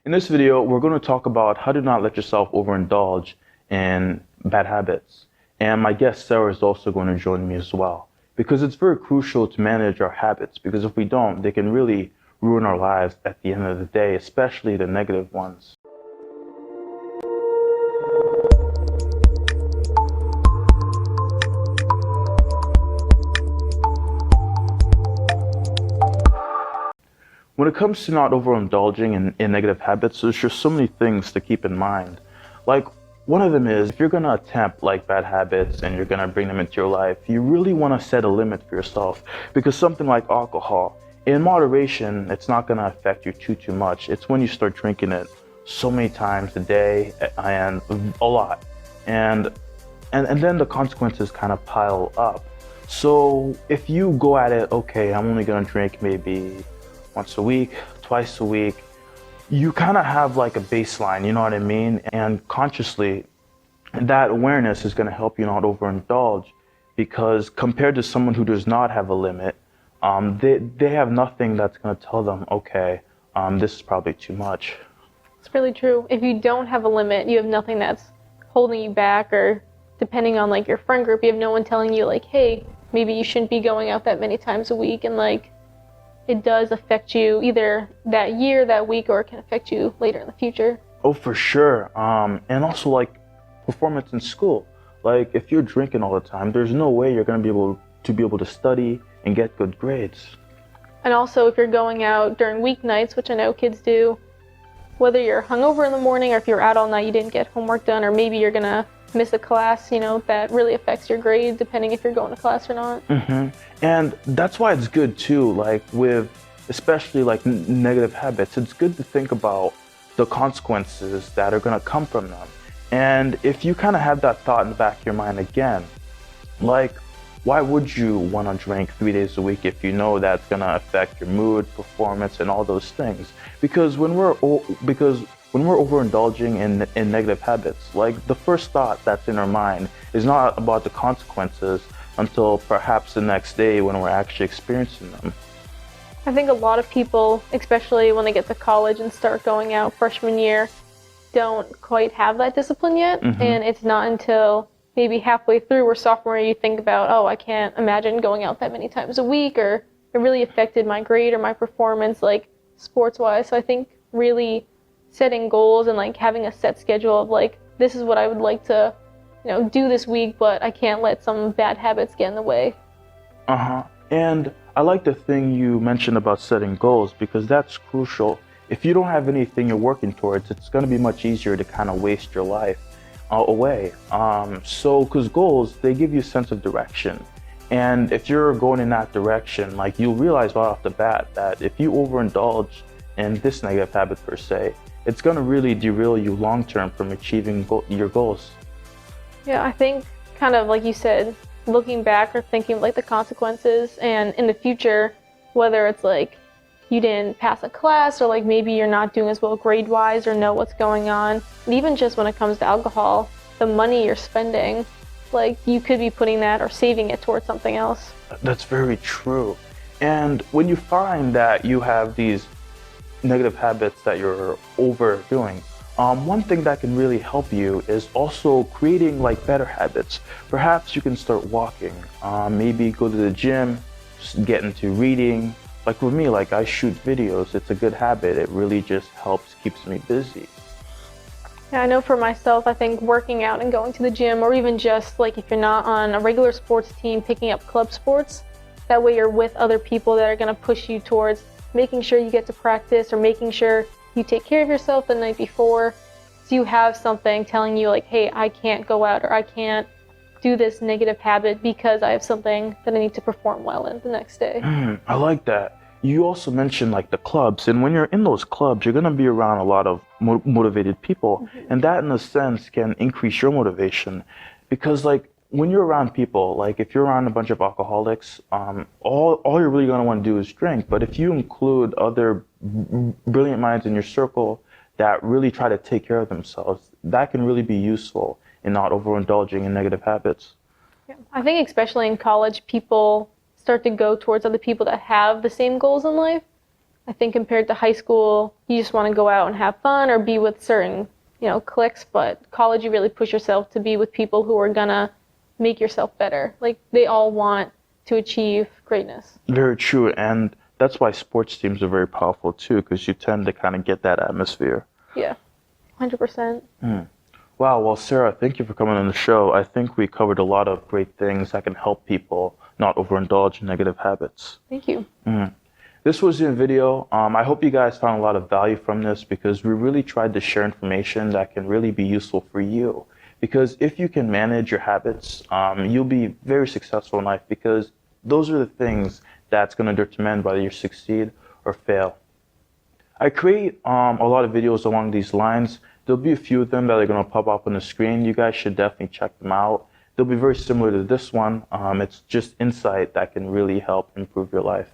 In this video, we're going to talk about how to not let yourself overindulge in bad habits. And my guest Sarah is also going to join me as well, because it's very crucial to manage our habits, because if we don't, they can really ruin our lives at the end of the day, especially the negative ones. When it comes to not overindulging in negative habits, there's just so many things to keep in mind. Like, one of them is, if you're gonna attempt like bad habits and you're gonna bring them into your life, you really wanna set a limit for yourself. Because something like alcohol, in moderation, it's not gonna affect you too much. It's when you start drinking it so many times a day and a lot. And then the consequences kind of pile up. So if you go at it, okay, I'm only gonna drink maybe once a week, twice a week, you kind of have like a baseline, you know what I mean? And consciously, that awareness is going to help you not overindulge, because compared to someone who does not have a limit, they have nothing that's going to tell them, okay, this is probably too much. It's really true. If you don't have a limit, you have nothing that's holding you back, or depending on like your friend group, you have no one telling you like, hey, maybe you shouldn't be going out that many times a week, and like, it does affect you either that year, that week, or it can affect you later in the future. Oh, for sure. And also like performance in school. Like if you're drinking all the time, there's no way you're going to be able to study and get good grades. And also if you're going out during weeknights, which I know kids do, whether you're hungover in the morning or if you're out all night, you didn't get homework done, or maybe you're going to miss a class, you know, that really affects your grade depending if you're going to class or not. Mm-hmm. And that's why it's good too, like with especially like negative habits, it's good to think about the consequences that are going to come from them. And if you kind of have that thought in the back of your mind again, like why would you want to drink 3 days a week if you know that's going to affect your mood, performance, and all those things? Because when we're overindulging in negative habits, like the first thought that's in our mind is not about the consequences until perhaps the next day when we're actually experiencing them. I think a lot of people, especially when they get to college and start going out freshman year, don't quite have that discipline yet. Mm-hmm. And it's not until maybe halfway through or sophomore year you think about, oh, I can't imagine going out that many times a week, or it really affected my grade or my performance, like sports-wise. So I think really setting goals and like having a set schedule of like, this is what I would like to, you know, do this week, but I can't let some bad habits get in the way. And I like the thing you mentioned about setting goals, because that's crucial. If you don't have anything you're working towards, it's going to be much easier to kind of waste your life away. Because goals, they give you a sense of direction. And if you're going in that direction, like you'll realize right off the bat that if you overindulge in this negative habit per se, it's going to really derail you long-term from achieving your goals. Yeah, I think kind of like you said, looking back or thinking of like the consequences, and in the future, whether it's like you didn't pass a class, or like maybe you're not doing as well grade-wise or know what's going on. And even just when it comes to alcohol, the money you're spending, like you could be putting that or saving it towards something else. That's very true. And when you find that you have these negative habits that you're overdoing, one thing that can really help you is also creating like better habits. Perhaps you can start walking, maybe go to the gym, just get into reading. Like with me, like I shoot videos, it's a good habit. It really just keeps me busy. Yeah, I know for myself, I think working out and going to the gym, or even just like if you're not on a regular sports team, picking up club sports, that way you're with other people that are going to push you towards making sure you get to practice, or making sure you take care of yourself the night before, so you have something telling you like, hey, I can't go out, or I can't do this negative habit because I have something that I need to perform well in the next day. I like that. You also mentioned like the clubs, and when you're in those clubs, you're going to be around a lot of motivated people, mm-hmm. and that in a sense can increase your motivation, because like when you're around people, like if you're around a bunch of alcoholics, all you're really going to want to do is drink. But if you include other brilliant minds in your circle that really try to take care of themselves, that can really be useful in not overindulging in negative habits. Yeah. I think especially in college, people start to go towards other people that have the same goals in life. I think compared to high school, you just want to go out and have fun or be with certain, cliques, but college you really push yourself to be with people who are gonna make yourself better. Like they all want to achieve greatness. Very true, and that's why sports teams are very powerful too, because you tend to kind of get that atmosphere. Yeah, 100%. Wow, well, Sarah, thank you for coming on the show. I think we covered a lot of great things that can help people not overindulge in negative habits. Thank you. This was your video. I hope you guys found a lot of value from this because we really tried to share information that can really be useful for you. Because if you can manage your habits, you'll be very successful in life because those are the things that's going to determine whether you succeed or fail. I create a lot of videos along these lines. There'll be a few of them that are going to pop up on the screen. You guys should definitely check them out. They'll be very similar to this one. It's just insight that can really help improve your life.